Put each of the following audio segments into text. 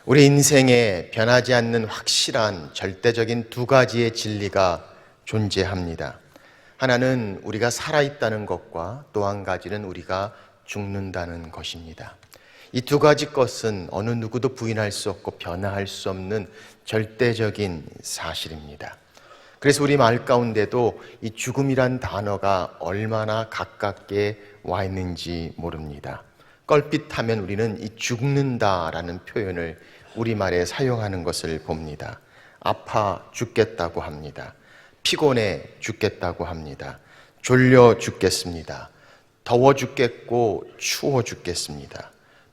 우리 인생에 변하지 않는 확실한 절대적인 두 가지의 진리가 존재합니다. 하나는 우리가 살아있다는 것과 또 한 가지는 우리가 죽는다는 것입니다. 이 두 가지 것은 어느 누구도 부인할 수 없고 변화할 수 없는 절대적인 사실입니다. 그래서 우리 말 가운데도 이 죽음이란 단어가 얼마나 가깝게 와 있는지 모릅니다. 껄핏하면 우리는 이 죽는다라는 표현을 우리말에 사용하는 것을 봅니다. 아파 죽겠다고 합니다. 피곤해 죽겠다고 합니다. 졸려 죽겠습니다. 더워 죽겠고 추워 죽겠습니다.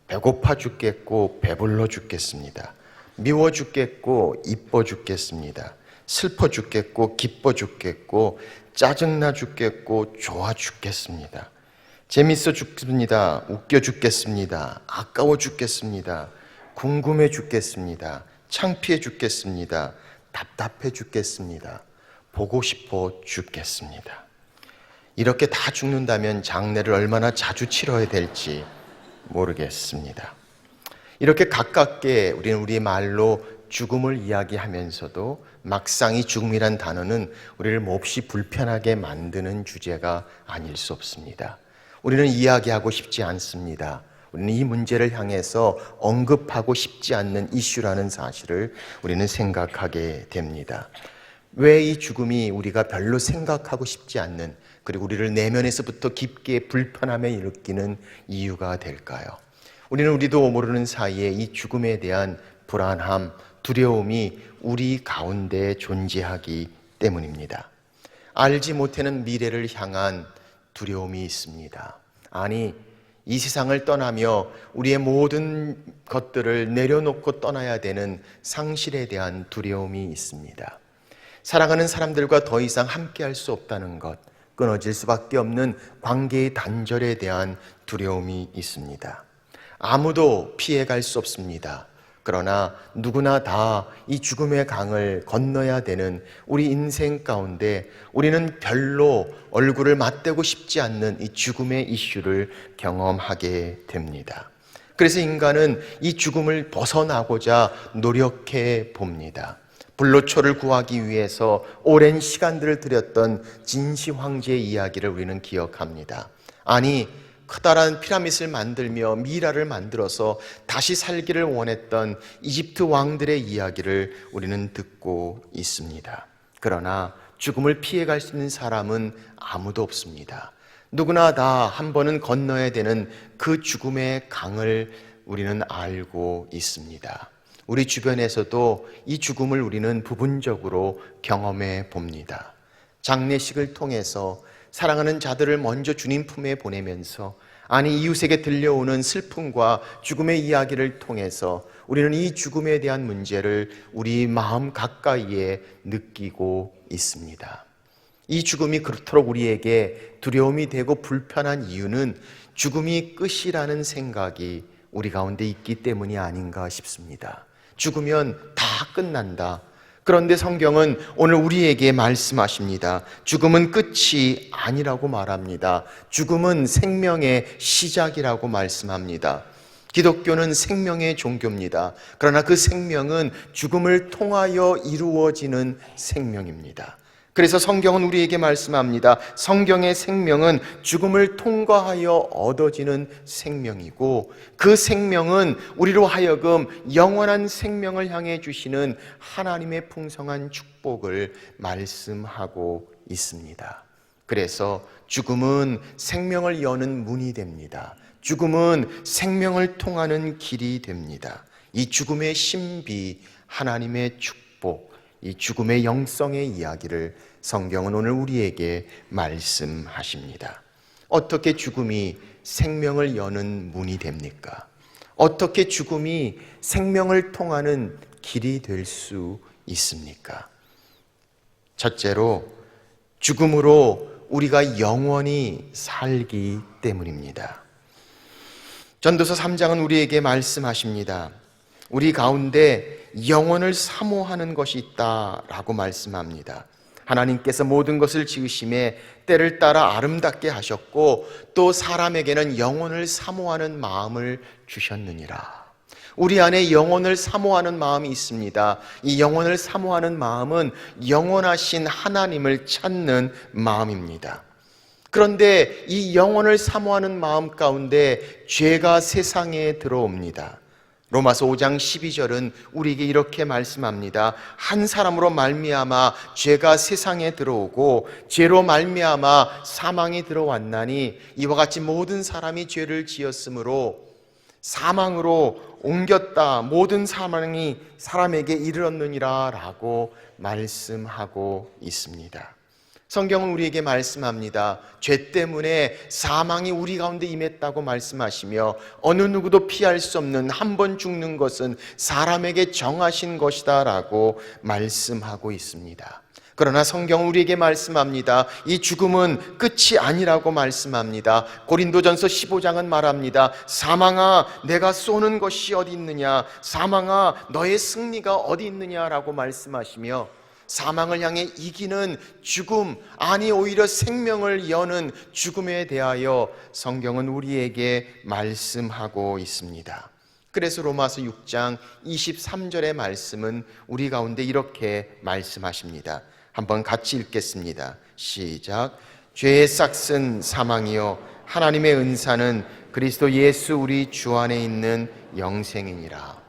배고파 죽겠고 배불러 죽겠습니다. 미워 죽겠고 이뻐 죽겠습니다. 슬퍼 죽겠고 기뻐 죽겠고 짜증나 죽겠고 좋아 죽겠습니다. 재밌어 죽습니다. 웃겨 죽겠습니다. 아까워 죽겠습니다. 궁금해 죽겠습니다. 창피해 죽겠습니다. 답답해 죽겠습니다. 보고 싶어 죽겠습니다. 이렇게 다 죽는다면 장례를 얼마나 자주 치러야 될지 모르겠습니다. 이렇게 가깝게 우리는 우리 말로 죽음을 이야기하면서도 막상 이 죽음이란 단어는 우리를 몹시 불편하게 만드는 주제가 아닐 수 없습니다. 우리는 이야기하고 싶지 않습니다. 우리는 이 문제를 향해서 언급하고 싶지 않는 이슈라는 사실을 우리는 생각하게 됩니다. 왜 이 죽음이 우리가 별로 생각하고 싶지 않는, 그리고 우리를 내면에서부터 깊게 불편함을 일으키는 이유가 될까요? 우리도 모르는 사이에 이 죽음에 대한 불안함, 두려움이 우리 가운데 존재하기 때문입니다. 알지 못하는 미래를 향한 두려움이 있습니다. 아니, 이 세상을 떠나며 우리의 모든 것들을 내려놓고 떠나야 되는 상실에 대한 두려움이 있습니다. 사랑하는 사람들과 더 이상 함께할 수 없다는 것, 끊어질 수밖에 없는 관계의 단절에 대한 두려움이 있습니다. 아무도 피해갈 수 없습니다. 그러나 누구나 다 이 죽음의 강을 건너야 되는 우리 인생 가운데 우리는 별로 얼굴을 맞대고 싶지 않는 이 죽음의 이슈를 경험하게 됩니다. 그래서 인간은 이 죽음을 벗어나고자 노력해 봅니다. 불로초를 구하기 위해서 오랜 시간들을 들였던 진시 황제의 이야기를 우리는 기억합니다. 아니, 커다란 피라밋을 만들며 미라를 만들어서 다시 살기를 원했던 이집트 왕들의 이야기를 우리는 듣고 있습니다. 그러나 죽음을 피해갈 수 있는 사람은 아무도 없습니다. 누구나 다 한 번은 건너야 되는 그 죽음의 강을 우리는 알고 있습니다. 우리 주변에서도 이 죽음을 우리는 부분적으로 경험해 봅니다. 장례식을 통해서 사랑하는 자들을 먼저 주님 품에 보내면서, 아니 이웃에게 들려오는 슬픔과 죽음의 이야기를 통해서 우리는 이 죽음에 대한 문제를 우리 마음 가까이에 느끼고 있습니다. 이 죽음이 그렇도록 우리에게 두려움이 되고 불편한 이유는 죽음이 끝이라는 생각이 우리 가운데 있기 때문이 아닌가 싶습니다. 죽으면 다 끝난다. 그런데 성경은 오늘 우리에게 말씀하십니다. 죽음은 끝이 아니라고 말합니다. 죽음은 생명의 시작이라고 말씀합니다. 기독교는 생명의 종교입니다. 그러나 그 생명은 죽음을 통하여 이루어지는 생명입니다. 그래서 성경은 우리에게 말씀합니다. 성경의 생명은 죽음을 통과하여 얻어지는 생명이고, 그 생명은 우리로 하여금 영원한 생명을 향해 주시는 하나님의 풍성한 축복을 말씀하고 있습니다. 그래서 죽음은 생명을 여는 문이 됩니다. 죽음은 생명을 통하는 길이 됩니다. 이 죽음의 신비, 하나님의 축복, 이 죽음의 영성의 이야기를 성경은 오늘 우리에게 말씀하십니다. 어떻게 죽음이 생명을 여는 문이 됩니까? 어떻게 죽음이 생명을 통하는 길이 될 수 있습니까? 첫째로, 죽음으로 우리가 영원히 살기 때문입니다. 전도서 3장은 우리에게 말씀하십니다. 우리 가운데 영원을 사모하는 것이 있다라고 말씀합니다. 하나님께서 모든 것을 지으심에 때를 따라 아름답게 하셨고 또 사람에게는 영혼을 사모하는 마음을 주셨느니라. 우리 안에 영혼을 사모하는 마음이 있습니다. 이 영혼을 사모하는 마음은 영원하신 하나님을 찾는 마음입니다. 그런데 이 영혼을 사모하는 마음 가운데 죄가 세상에 들어옵니다. 로마서 5장 12절은 우리에게 이렇게 말씀합니다. 한 사람으로 말미암아 죄가 세상에 들어오고 죄로 말미암아 사망이 들어왔나니 이와 같이 모든 사람이 죄를 지었으므로 사망으로 옮겼다. 모든 사망이 사람에게 이르렀느니라 라고 말씀하고 있습니다. 성경은 우리에게 말씀합니다. 죄 때문에 사망이 우리 가운데 임했다고 말씀하시며 어느 누구도 피할 수 없는 한 번 죽는 것은 사람에게 정하신 것이다 라고 말씀하고 있습니다. 그러나 성경은 우리에게 말씀합니다. 이 죽음은 끝이 아니라고 말씀합니다. 고린도전서 15장은 말합니다. 사망아 내가 쏘는 것이 어디 있느냐, 사망아 너의 승리가 어디 있느냐라고 말씀하시며 사망을 향해 이기는 죽음, 아니 오히려 생명을 여는 죽음에 대하여 성경은 우리에게 말씀하고 있습니다. 그래서 로마서 6장 23절의 말씀은 우리 가운데 이렇게 말씀하십니다. 한번 같이 읽겠습니다. 시작. 죄의 싹은 사망이요 하나님의 은사는 그리스도 예수 우리 주 안에 있는 영생이니라.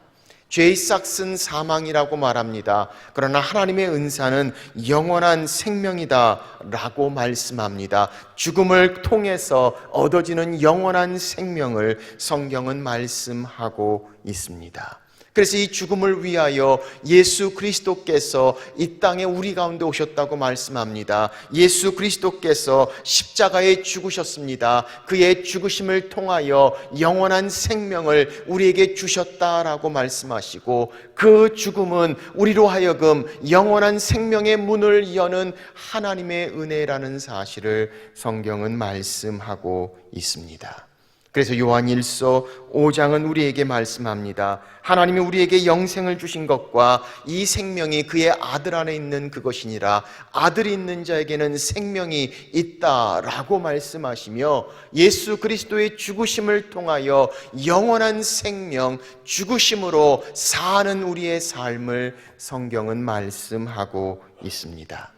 죄의 싹은 사망이라고 말합니다. 그러나 하나님의 은사는 영원한 생명이다 라고 말씀합니다. 죽음을 통해서 얻어지는 영원한 생명을 성경은 말씀하고 있습니다. 그래서 이 죽음을 위하여 예수 그리스도께서 이 땅에 우리 가운데 오셨다고 말씀합니다. 예수 그리스도께서 십자가에 죽으셨습니다. 그의 죽으심을 통하여 영원한 생명을 우리에게 주셨다라고 말씀하시고 그 죽음은 우리로 하여금 영원한 생명의 문을 여는 하나님의 은혜라는 사실을 성경은 말씀하고 있습니다. 그래서 요한일서 5장은 우리에게 말씀합니다. 하나님이 우리에게 영생을 주신 것과 이 생명이 그의 아들 안에 있는 그것이니라. 아들이 있는 자에게는 생명이 있다라고 말씀하시며 예수 그리스도의 죽으심을 통하여 영원한 생명, 죽으심으로 사는 우리의 삶을 성경은 말씀하고 있습니다.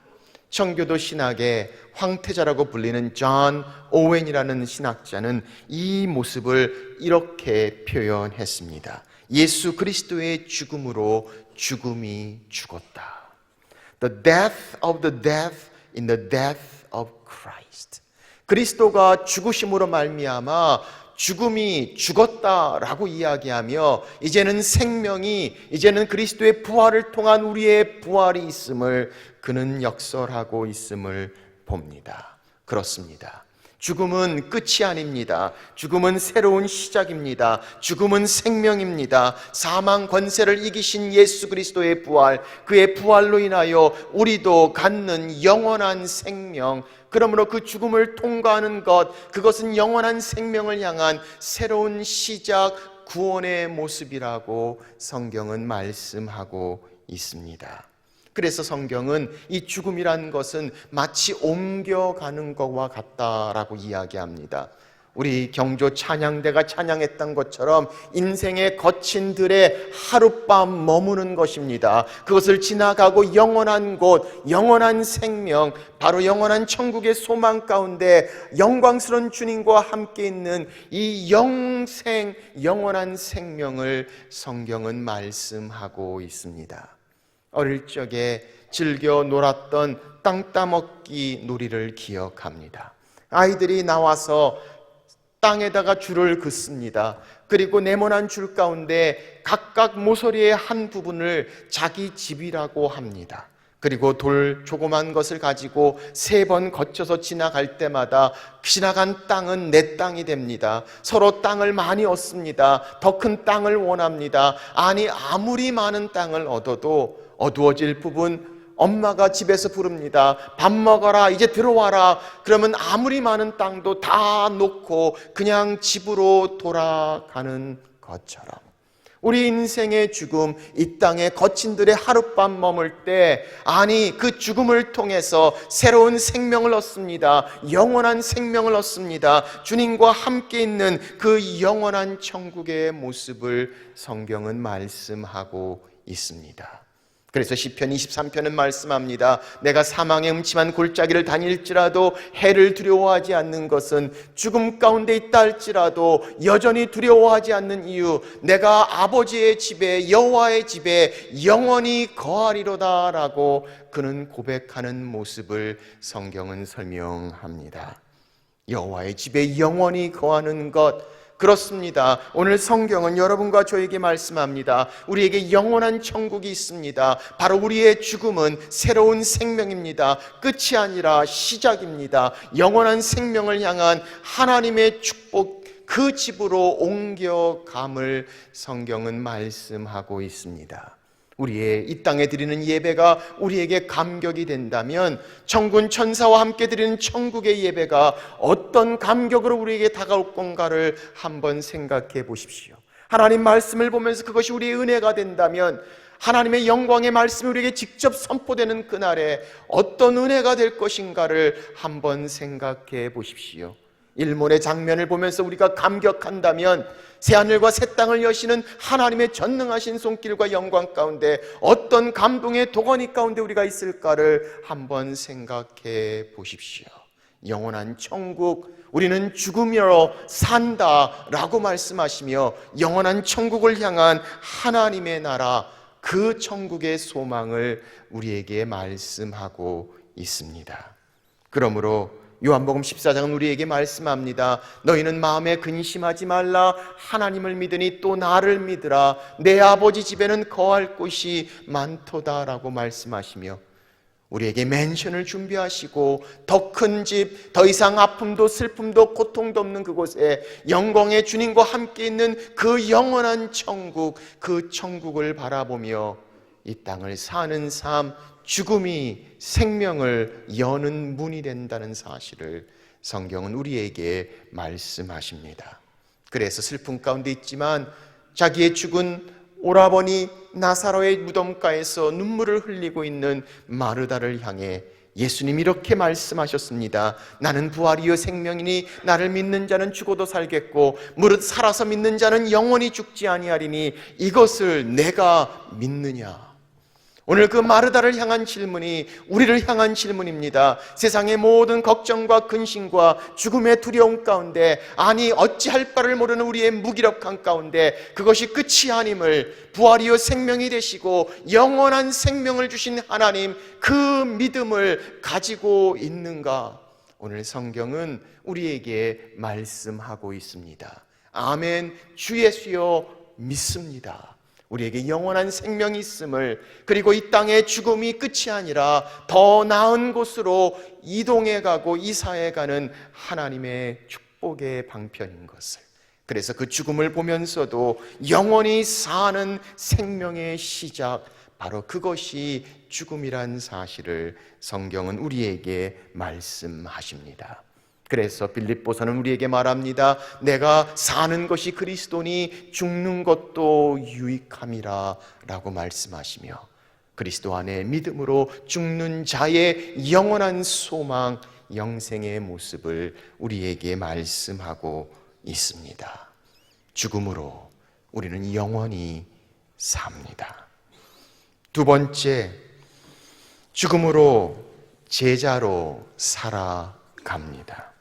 청교도 신학의 황태자라고 불리는 존 오웬이라는 신학자는 이 모습을 이렇게 표현했습니다. 예수 그리스도의 죽음으로 죽음이 죽었다. The death of the death in the death of Christ. 그리스도가 죽으심으로 말미암아 죽음이 죽었다라고 이야기하며 이제는 생명이, 이제는 그리스도의 부활을 통한 우리의 부활이 있음을 그는 역설하고 있음을 봅니다. 그렇습니다. 죽음은 끝이 아닙니다. 죽음은 새로운 시작입니다. 죽음은 생명입니다. 사망 권세를 이기신 예수 그리스도의 부활, 그의 부활로 인하여 우리도 갖는 영원한 생명, 그러므로 그 죽음을 통과하는 것, 그것은 영원한 생명을 향한 새로운 시작, 구원의 모습이라고 성경은 말씀하고 있습니다. 그래서 성경은 이 죽음이라는 것은 마치 옮겨가는 것과 같다라고 이야기합니다. 우리 경조 찬양대가 찬양했던 것처럼 인생의 거친 들에 하룻밤 머무는 것입니다. 그것을 지나가고 영원한 곳, 영원한 생명, 바로 영원한 천국의 소망 가운데 영광스러운 주님과 함께 있는 이 영생, 영원한 생명을 성경은 말씀하고 있습니다. 어릴 적에 즐겨 놀았던 땅 따먹기 놀이를 기억합니다. 아이들이 나와서 땅에다가 줄을 긋습니다. 그리고 네모난 줄 가운데 각각 모서리의 한 부분을 자기 집이라고 합니다. 그리고 돌 조그만 것을 가지고 3번 거쳐서 지나갈 때마다 지나간 땅은 내 땅이 됩니다. 서로 땅을 많이 얻습니다. 더 큰 땅을 원합니다. 아니 아무리 많은 땅을 얻어도 어두워질 부분 엄마가 집에서 부릅니다. 밥 먹어라, 이제 들어와라. 그러면 아무리 많은 땅도 다 놓고 그냥 집으로 돌아가는 것처럼 우리 인생의 죽음, 이 땅에 거친들의 하룻밤 머물 때, 아니 그 죽음을 통해서 새로운 생명을 얻습니다. 영원한 생명을 얻습니다. 주님과 함께 있는 그 영원한 천국의 모습을 성경은 말씀하고 있습니다. 그래서 시편 23편은 말씀합니다. 내가 사망의 음침한 골짜기를 다닐지라도 해를 두려워하지 않는 것은 죽음 가운데 있다 할지라도 여전히 두려워하지 않는 이유, 내가 아버지의 집에, 여호와의 집에 영원히 거하리로다 라고 그는 고백하는 모습을 성경은 설명합니다. 여호와의 집에 영원히 거하는 것, 그렇습니다. 오늘 성경은 여러분과 저에게 말씀합니다. 우리에게 영원한 천국이 있습니다. 바로 우리의 죽음은 새로운 생명입니다. 끝이 아니라 시작입니다. 영원한 생명을 향한 하나님의 축복, 그 집으로 옮겨감을 성경은 말씀하고 있습니다. 우리의 이 땅에 드리는 예배가 우리에게 감격이 된다면 천군 천사와 함께 드리는 천국의 예배가 어떤 감격으로 우리에게 다가올 건가를 한번 생각해 보십시오. 하나님 말씀을 보면서 그것이 우리의 은혜가 된다면, 하나님의 영광의 말씀이 우리에게 직접 선포되는 그날에 어떤 은혜가 될 것인가를 한번 생각해 보십시오. 일몰의 장면을 보면서 우리가 감격한다면 새하늘과 새 땅을 여시는 하나님의 전능하신 손길과 영광 가운데 어떤 감동의 도가니 가운데 우리가 있을까를 한번 생각해 보십시오. 영원한 천국, 우리는 죽으며 산다라고 말씀하시며 영원한 천국을 향한 하나님의 나라, 그 천국의 소망을 우리에게 말씀하고 있습니다. 그러므로 요한복음 14장은 우리에게 말씀합니다. 너희는 마음에 근심하지 말라. 하나님을 믿으니 또 나를 믿으라. 내 아버지 집에는 거할 곳이 많도다라고 말씀하시며 우리에게 맨션을 준비하시고 더 큰 집, 더 이상 아픔도 슬픔도 고통도 없는 그곳에 영광의 주님과 함께 있는 그 영원한 천국, 그 천국을 바라보며 이 땅을 사는 삶, 죽음이 생명을 여는 문이 된다는 사실을 성경은 우리에게 말씀하십니다. 그래서 슬픔 가운데 있지만 자기의 죽은 오라버니 나사로의 무덤가에서 눈물을 흘리고 있는 마르다를 향해 예수님이 이렇게 말씀하셨습니다. 나는 부활이요 생명이니 나를 믿는 자는 죽어도 살겠고 무릇 살아서 믿는 자는 영원히 죽지 아니하리니 이것을 내가 믿느냐. 오늘 그 마르다를 향한 질문이 우리를 향한 질문입니다. 세상의 모든 걱정과 근심과 죽음의 두려움 가운데, 아니 어찌할 바를 모르는 우리의 무기력함 가운데 그것이 끝이 아님을, 부활이요 생명이 되시고 영원한 생명을 주신 하나님, 그 믿음을 가지고 있는가? 오늘 성경은 우리에게 말씀하고 있습니다. 아멘. 주 예수여 믿습니다. 우리에게 영원한 생명이 있음을, 그리고 이 땅의 죽음이 끝이 아니라 더 나은 곳으로 이동해 가고 이사해 가는 하나님의 축복의 방편인 것을, 그래서 그 죽음을 보면서도 영원히 사는 생명의 시작, 바로 그것이 죽음이란 사실을 성경은 우리에게 말씀하십니다. 그래서 빌립보서는 우리에게 말합니다. 내가 사는 것이 그리스도니 죽는 것도 유익함이라 라고 말씀하시며 그리스도 안에 믿음으로 죽는 자의 영원한 소망, 영생의 모습을 우리에게 말씀하고 있습니다. 죽음으로 우리는 영원히 삽니다. 두 번째, 죽음으로 제자로 살아갑니다.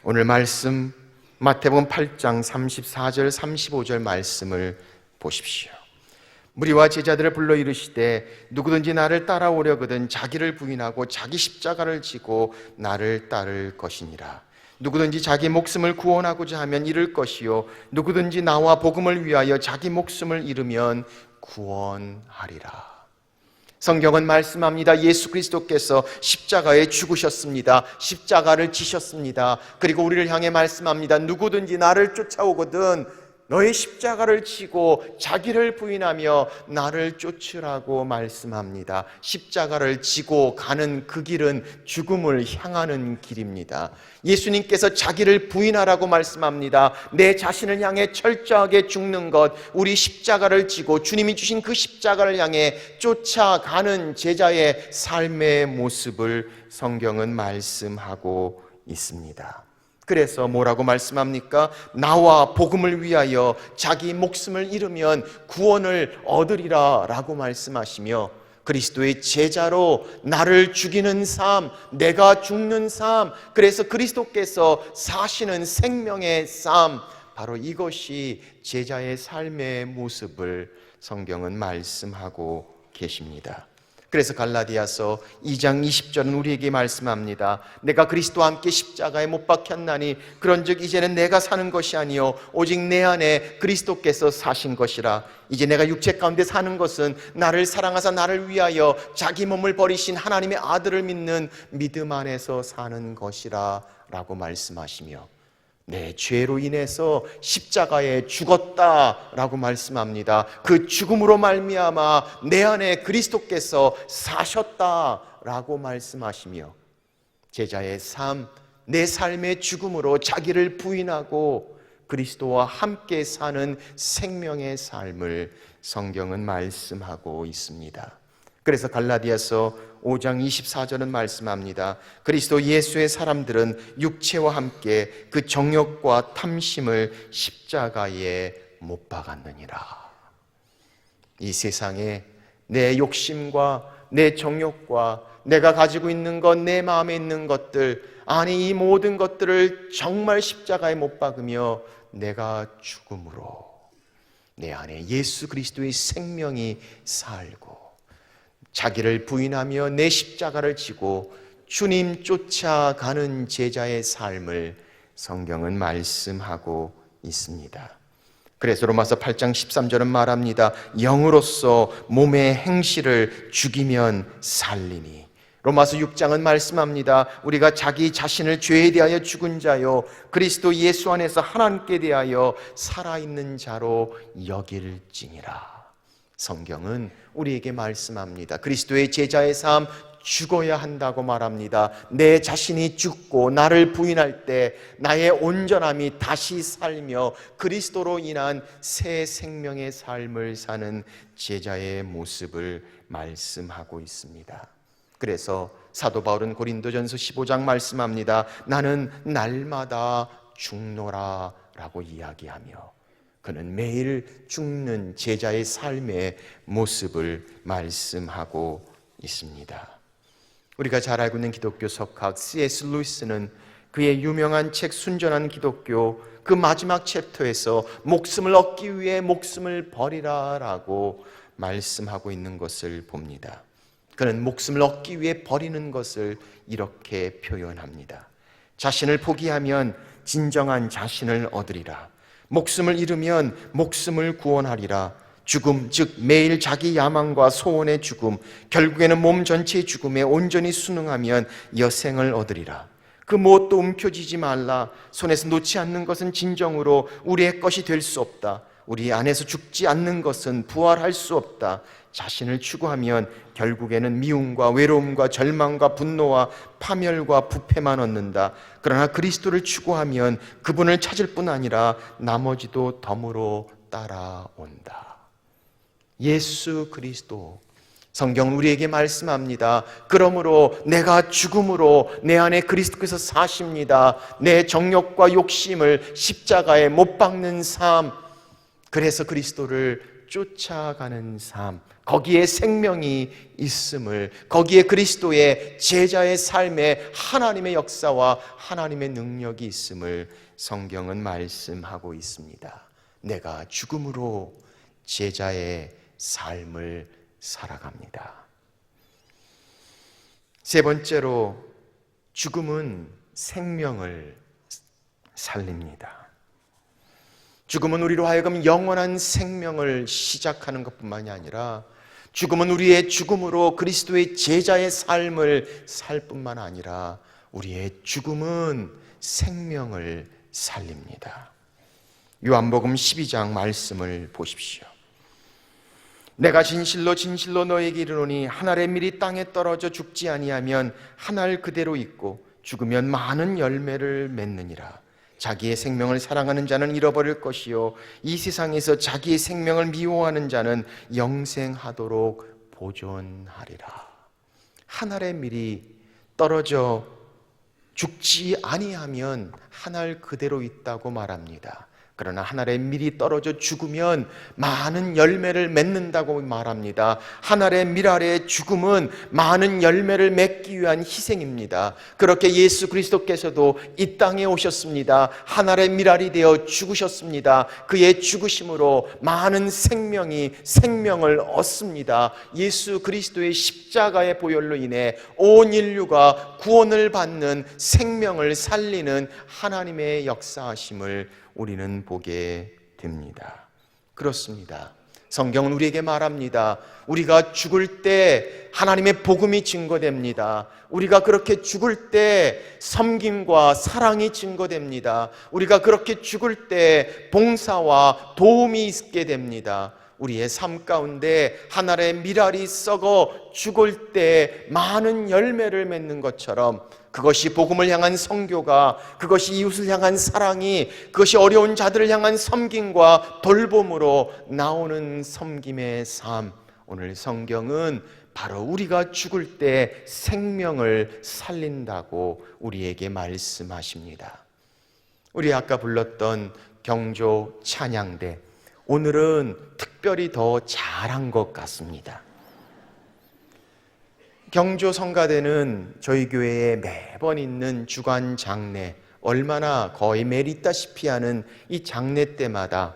오늘 말씀 마태복음 8장 34절 35절 말씀을 보십시오. 무리와 제자들을 불러 이르시되 누구든지 나를 따라오려거든 자기를 부인하고 자기 십자가를 지고 나를 따를 것이니라. 누구든지 자기 목숨을 구원하고자 하면 잃을 것이요 누구든지 나와 복음을 위하여 자기 목숨을 잃으면 구원하리라. 성경은 말씀합니다. 예수 그리스도께서 십자가에 죽으셨습니다. 십자가를 지셨습니다. 그리고 우리를 향해 말씀합니다. 누구든지 나를 쫓아오거든 너의 십자가를 지고 자기를 부인하며 나를 쫓으라고 말씀합니다. 십자가를 지고 가는 그 길은 죽음을 향하는 길입니다. 예수님께서 자기를 부인하라고 말씀합니다. 내 자신을 향해 철저하게 죽는 것, 우리 십자가를 지고 주님이 주신 그 십자가를 향해 쫓아가는 제자의 삶의 모습을 성경은 말씀하고 있습니다. 그래서 뭐라고 말씀합니까? 나와 복음을 위하여 자기 목숨을 잃으면 구원을 얻으리라 라고 말씀하시며, 그리스도의 제자로 나를 죽이는 삶, 내가 죽는 삶, 그래서 그리스도께서 사시는 생명의 삶, 바로 이것이 제자의 삶의 모습을 성경은 말씀하고 계십니다. 그래서 갈라디아서 2장 20절은 우리에게 말씀합니다. 내가 그리스도와 함께 십자가에 못 박혔나니 그런즉 이제는 내가 사는 것이 아니요 오직 내 안에 그리스도께서 사신 것이라. 이제 내가 육체 가운데 사는 것은 나를 사랑하사 나를 위하여 자기 몸을 버리신 하나님의 아들을 믿는 믿음 안에서 사는 것이라 라고 말씀하시며, 내 죄로 인해서 십자가에 죽었다라고 말씀합니다. 그 죽음으로 말미암아 내 안에 그리스도께서 사셨다라고 말씀하시며, 제자의 삶, 내 삶의 죽음으로 자기를 부인하고 그리스도와 함께 사는 생명의 삶을 성경은 말씀하고 있습니다. 그래서 갈라디아서 5장 24절은 말씀합니다. 그리스도 예수의 사람들은 육체와 함께 그 정욕과 탐심을 십자가에 못 박았느니라. 이 세상에 내 욕심과 내 정욕과 내가 가지고 있는 것, 내 마음에 있는 것들, 아니 이 모든 것들을 정말 십자가에 못 박으며 내가 죽음으로 내 안에 예수 그리스도의 생명이 살고 자기를 부인하며 내 십자가를 지고 주님 쫓아가는 제자의 삶을 성경은 말씀하고 있습니다. 그래서 로마서 8장 13절은 말합니다. 영으로서 몸의 행실을 죽이면 살리니. 로마서 6장은 말씀합니다. 우리가 자기 자신을 죄에 대하여 죽은 자요 그리스도 예수 안에서 하나님께 대하여 살아있는 자로 여길지니라. 성경은 우리에게 말씀합니다. 그리스도의 제자의 삶, 죽어야 한다고 말합니다. 내 자신이 죽고 나를 부인할 때 나의 온전함이 다시 살며 그리스도로 인한 새 생명의 삶을 사는 제자의 모습을 말씀하고 있습니다. 그래서 사도 바울은 고린도전서 15장 말씀합니다. 나는 날마다 죽노라 라고 이야기하며, 그는 매일 죽는 제자의 삶의 모습을 말씀하고 있습니다. 우리가 잘 알고 있는 기독교 석학 C.S. 루이스는 그의 유명한 책 순전한 기독교 그 마지막 챕터에서 목숨을 얻기 위해 목숨을 버리라 라고 말씀하고 있는 것을 봅니다. 그는 목숨을 얻기 위해 버리는 것을 이렇게 표현합니다. 자신을 포기하면 진정한 자신을 얻으리라. 목숨을 잃으면 목숨을 구원하리라. 죽음, 즉 매일 자기 야망과 소원의 죽음, 결국에는 몸 전체의 죽음에 온전히 순응하면 여생을 얻으리라. 그 무엇도 움켜쥐지 말라. 손에서 놓지 않는 것은 진정으로 우리의 것이 될 수 없다. 우리 안에서 죽지 않는 것은 부활할 수 없다. 자신을 추구하면 결국에는 미움과 외로움과 절망과 분노와 파멸과 부패만 얻는다. 그러나 그리스도를 추구하면 그분을 찾을 뿐 아니라 나머지도 덤으로 따라온다. 예수 그리스도, 성경 우리에게 말씀합니다. 그러므로 내가 죽음으로 내 안에 그리스도께서 사십니다. 내 정욕과 욕심을 십자가에 못 박는 삶, 그래서 그리스도를 쫓아가는 삶, 거기에 생명이 있음을, 거기에 그리스도의 제자의 삶에 하나님의 역사와 하나님의 능력이 있음을 성경은 말씀하고 있습니다. 내가 죽음으로 제자의 삶을 살아갑니다. 세 번째로, 죽음은 생명을 살립니다. 죽음은 우리로 하여금 영원한 생명을 시작하는 것뿐만이 아니라 죽음은 우리의 죽음으로 그리스도의 제자의 삶을 살 뿐만 아니라 우리의 죽음은 생명을 살립니다. 요한복음 12장 말씀을 보십시오. 내가 진실로 진실로 너에게 이르노니 한 알의 밀이 땅에 떨어져 죽지 아니하면 한 알 그대로 있고 죽으면 많은 열매를 맺느니라. 자기의 생명을 사랑하는 자는 잃어버릴 것이요 이 세상에서 자기의 생명을 미워하는 자는 영생하도록 보존하리라. 한 알의 밀이 떨어져 죽지 아니하면 한 알 그대로 있다고 말합니다. 그러나 한 알의 밀이 떨어져 죽으면 많은 열매를 맺는다고 말합니다. 한 알의 밀 아래의 죽음은 많은 열매를 맺기 위한 희생입니다. 그렇게 예수 그리스도께서도 이 땅에 오셨습니다. 한 알의 밀알이 되어 죽으셨습니다. 그의 죽으심으로 많은 생명을 얻습니다. 예수 그리스도의 십자가의 보혈로 인해 온 인류가 구원을 받는 생명을 살리는 하나님의 역사하심을 우리는 보게 됩니다. 그렇습니다. 성경은 우리에게 말합니다. 우리가 죽을 때 하나님의 복음이 증거됩니다. 우리가 그렇게 죽을 때 섬김과 사랑이 증거됩니다. 우리가 그렇게 죽을 때 봉사와 도움이 있게 됩니다. 우리의 삶 가운데 한 알의 밀알이 썩어 죽을 때 많은 열매를 맺는 것처럼 그것이 복음을 향한 선교가, 그것이 이웃을 향한 사랑이, 그것이 어려운 자들을 향한 섬김과 돌봄으로 나오는 섬김의 삶, 오늘 성경은 바로 우리가 죽을 때 생명을 살린다고 우리에게 말씀하십니다. 우리 아까 불렀던 경조 찬양대, 오늘은 특별히 더 잘한 것 같습니다. 경조 성가대는 저희 교회에 매번 있는 주간 장례, 얼마나 거의 매일 있다시피 하는 이 장례 때마다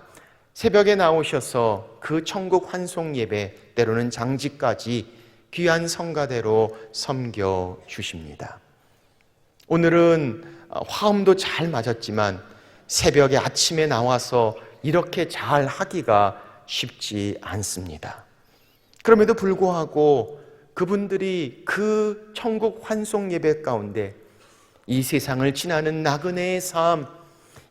새벽에 나오셔서 그 천국 환송 예배, 때로는 장지까지 귀한 성가대로 섬겨 주십니다. 오늘은 화음도 잘 맞았지만 새벽에 아침에 나와서 이렇게 잘 하기가 쉽지 않습니다. 그럼에도 불구하고 그분들이 그 천국 환송 예배 가운데 이 세상을 지나는 나그네의 삶,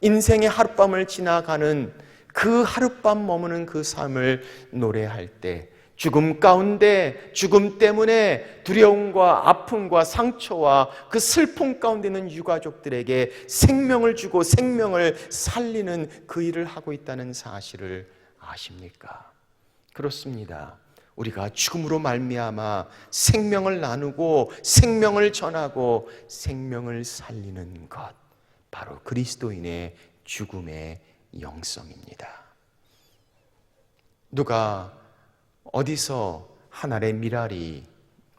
인생의 하룻밤을 지나가는 그 하룻밤 머무는 그 삶을 노래할 때 죽음 가운데, 죽음 때문에 두려움과 아픔과 상처와 그 슬픔 가운데 있는 유가족들에게 생명을 주고 생명을 살리는 그 일을 하고 있다는 사실을 아십니까? 그렇습니다. 우리가 죽음으로 말미암아 생명을 나누고 생명을 전하고 생명을 살리는 것, 바로 그리스도인의 죽음의 영성입니다. 누가 어디서 한 알의 밀알이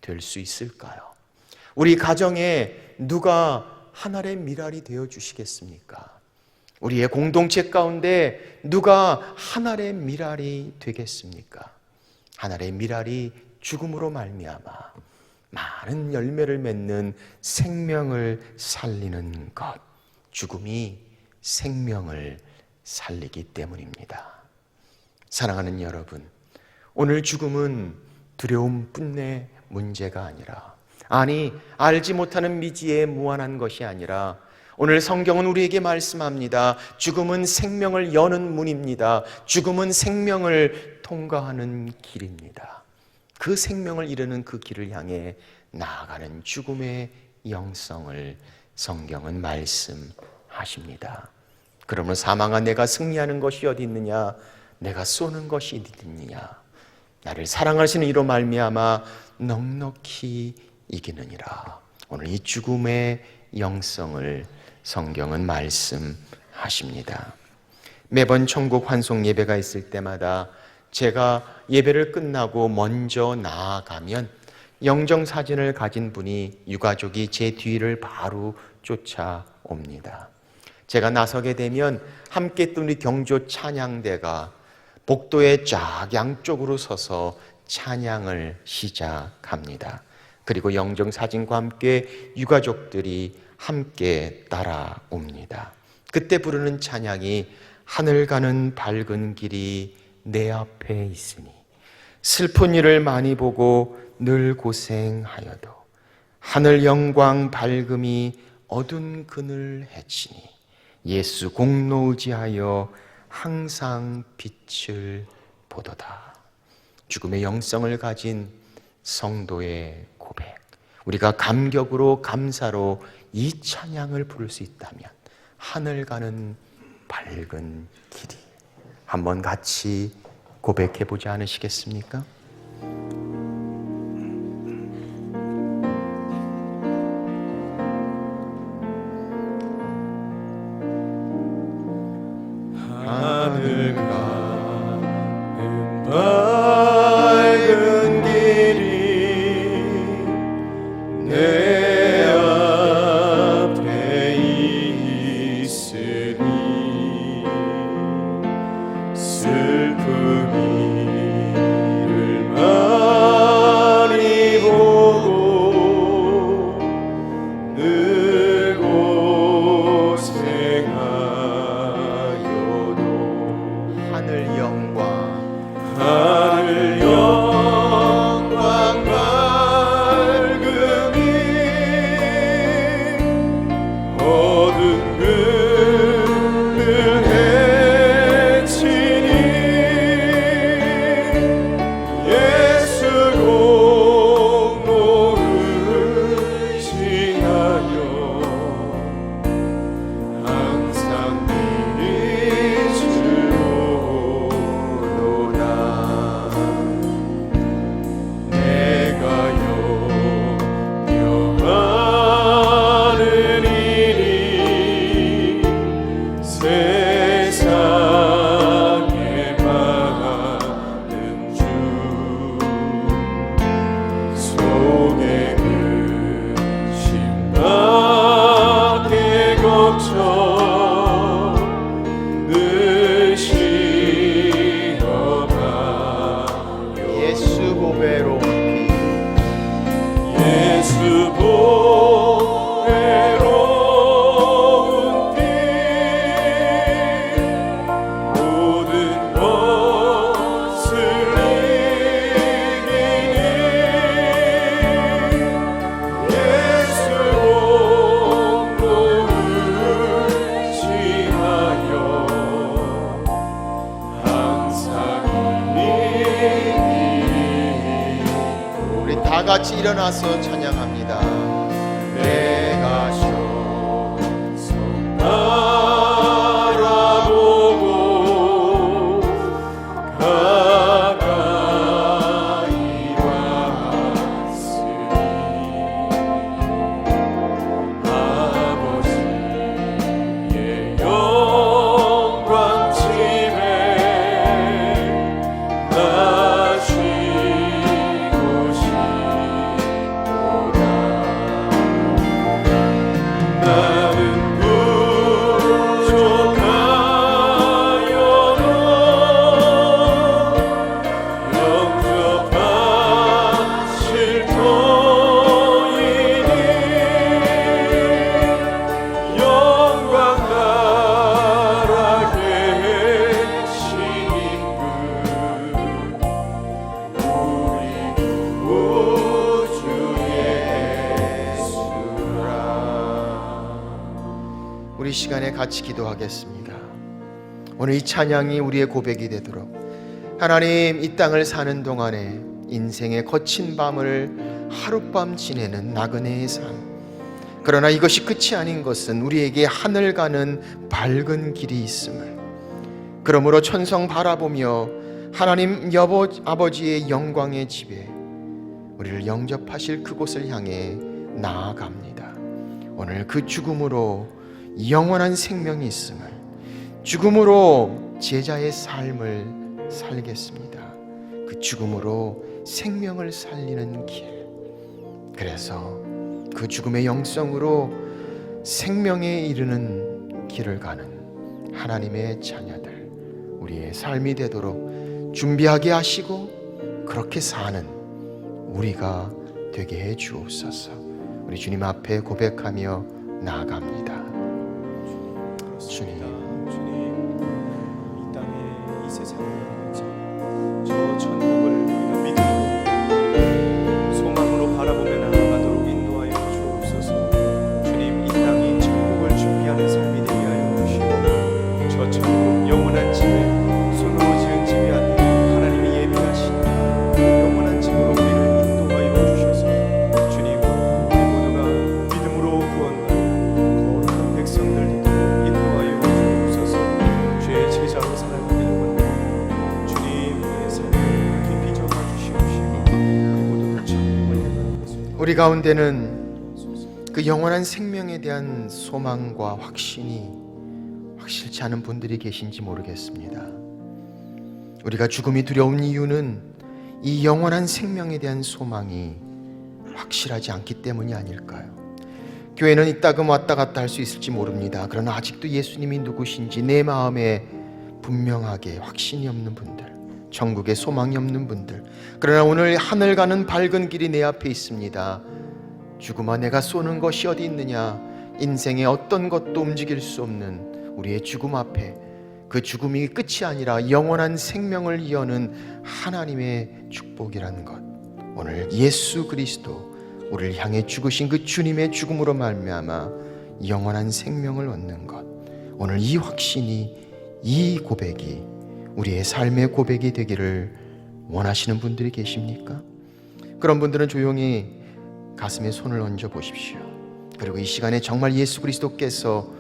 될 수 있을까요? 우리 가정에 누가 한 알의 밀알이 되어 주시겠습니까? 우리의 공동체 가운데 누가 한 알의 밀알이 되겠습니까? 한 알의 밀알이 죽음으로 말미암아 많은 열매를 맺는 생명을 살리는 것, 죽음이 생명을 살리기 때문입니다. 사랑하는 여러분, 오늘 죽음은 두려움뿐의 문제가 아니라, 알지 못하는 미지에 무한한 것이 아니라, 오늘 성경은 우리에게 말씀합니다. 죽음은 생명을 여는 문입니다. 죽음은 생명을 통과하는 길입니다. 그 생명을 이루는 그 길을 향해 나아가는 죽음의 영성을 성경은 말씀하십니다. 그러므로 사망한 내가 승리하는 것이 어디 있느냐? 내가 쏘는 것이 어디 있느냐? 나를 사랑하시는 이로 말미암아 넉넉히 이기느니라. 오늘 이 죽음의 영성을 성경은 말씀하십니다. 매번 천국 환송 예배가 있을 때마다 제가 예배를 끝나고 먼저 나아가면 영정사진을 가진 분이, 유가족이 제 뒤를 바로 쫓아옵니다. 제가 나서게 되면 함께 했던 우리 경조 찬양대가 복도에 쫙 양쪽으로 서서 찬양을 시작합니다. 그리고 영정사진과 함께 유가족들이 함께 따라옵니다. 그때 부르는 찬양이 하늘 가는 밝은 길이 내 앞에 있으니 슬픈 일을 많이 보고 늘 고생하여도 하늘 영광 밝음이 어두운 그늘 해치니 예수 공로 의지하여 항상 빛을 보도다. 죽음의 영성을 가진 성도의 고백, 우리가 감격으로 감사로 이 찬양을 부를 수 있다면 하늘 가는 밝은 길이, 한번 같이 고백해 보지 않으시겠습니까? 하늘 가는 밝은 길이 내 앞에 있으니 슬픔이 를 많이 보고 늘 고생하여도 하늘 영광 밝음이 어두운 그늘 헤치니 예수 공로 의지하여 항상 빛을 보도다. 내가 염려하는 일이 세상에 많은 주 속에 근심밖에 걱정 늘 쉬어가요. 예수 보배로운 예수 보배로운 피 모든 것을 이기니 예수 공로 의지하여 항상 이기니. 우리 다 같이 일어나서 찬양합니다. 내가 서서 바라보고 가까이 왔으니 아버지의 영광 집에 나 쉬고 싶도다. 나는 부족하여도 영접하실 터이니 영광 나라 계시는 그 우리 구주 예수라. 우리 시간에 같이 기도하겠습니다. 오늘 이 찬양이 우리의 고백이 되도록 하나님, 이 땅을 사는 동안에 인생의 거친 밤을 하룻밤 지내는 나그네의 삶, 그러나 이것이 끝이 아닌 것은 우리에게 하늘 가는 밝은 길이 있음을, 그러므로 천성 바라보며 하나님 아버지의 영광의 집에 우리를 영접하실 그곳을 향해 나아갑니다. 오늘 그 죽음으로 영원한 생명이 있음을, 죽음으로 제자의 삶을 살겠습니다. 그 죽음으로 생명을 살리는 길, 그래서 그 죽음의 영성으로 생명에 이르는 길을 가는 하나님의 자녀들, 우리의 삶이 되도록 준비하게 하시고 그렇게 사는 우리가 되게 해 주옵소서. 우리 주님 앞에 고백하며 나아갑니다. 주님, 이 땅에 이 세상에 저 천국을 우리가 믿음으로 소망으로 바라보며 나아가도록 인도하여 주옵소서. 주님, 이 땅이 천국을 준비하는 삶이 되게 하여 주시고 저 천국 영원한 집 우리 가운데는 그 영원한 생명에 대한 소망과 확신이 확실치 않은 분들이 계신지 모르겠습니다. 우리가 죽음이 두려운 이유는 이 영원한 생명에 대한 소망이 확실하지 않기 때문이 아닐까요? 교회는 이따금 왔다 갔다 할 수 있을지 모릅니다. 그러나 아직도 예수님이 누구신지 내 마음에 분명하게 확신이 없는 분들, 천국에 소망이 없는 분들, 그러나 오늘 하늘 가는 밝은 길이 내 앞에 있습니다. 죽음아, 내가 쏘는 것이 어디 있느냐? 인생의 어떤 것도 움직일 수 없는 우리의 죽음 앞에, 그 죽음이 끝이 아니라 영원한 생명을 여는 하나님의 축복이라는 것, 오늘 예수 그리스도 우리를 향해 죽으신 그 주님의 죽음으로 말미암아 영원한 생명을 얻는 것, 오늘 이 확신이, 이 고백이 우리의 삶의 고백이 되기를 원하시는 분들이 계십니까? 그런 분들은 조용히 가슴에 손을 얹어 보십시오. 그리고 이 시간에 정말 예수 그리스도께서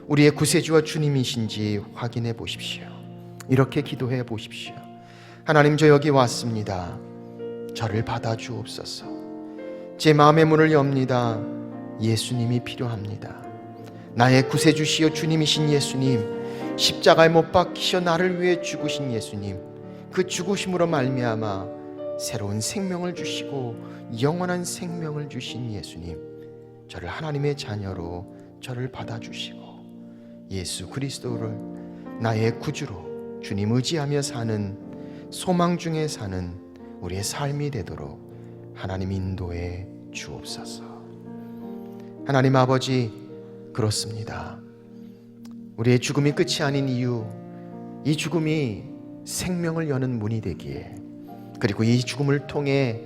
우리의 구세주와 주님이신지 확인해 보십시오. 이렇게 기도해 보십시오. 하나님, 저 여기 왔습니다. 저를 받아주옵소서. 제 마음의 문을 엽니다. 예수님이 필요합니다. 나의 구세주시여 주님이신 예수님, 십자가에 못 박히셔 나를 위해 죽으신 예수님, 그 죽으심으로 말미암아 새로운 생명을 주시고 영원한 생명을 주신 예수님, 저를 하나님의 자녀로 저를 받아주시고 예수 그리스도를 나의 구주로 주님 의지하며 사는, 소망 중에 사는 우리의 삶이 되도록 하나님 인도해 주옵소서. 하나님 아버지, 그렇습니다. 우리의 죽음이 끝이 아닌 이유, 이 죽음이 생명을 여는 문이 되기에, 그리고 이 죽음을 통해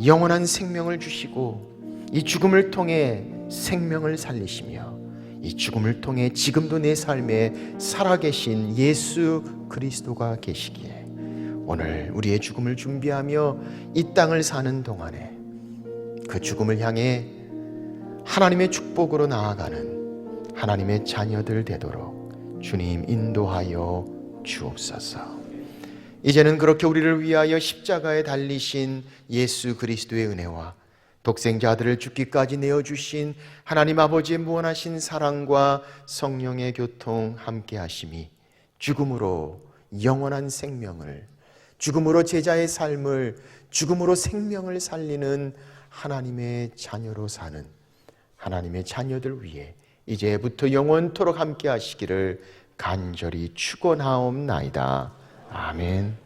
영원한 생명을 주시고 이 죽음을 통해 생명을 살리시며 이 죽음을 통해 지금도 내 삶에 살아계신 예수 그리스도가 계시기에, 오늘 우리의 죽음을 준비하며 이 땅을 사는 동안에 그 죽음을 향해 하나님의 축복으로 나아가는 하나님의 자녀들 되도록 주님 인도하여 주옵소서. 이제는 그렇게 우리를 위하여 십자가에 달리신 예수 그리스도의 은혜와 독생자 아들을 죽기까지 내어주신 하나님 아버지의 무한하신 사랑과 성령의 교통 함께 하심이, 죽음으로 영원한 생명을, 죽음으로 제자의 삶을, 죽음으로 생명을 살리는 하나님의 자녀로 사는 하나님의 자녀들 위해 이제부터 영원토록 함께 하시기를 간절히 축원하옵나이다. 아멘.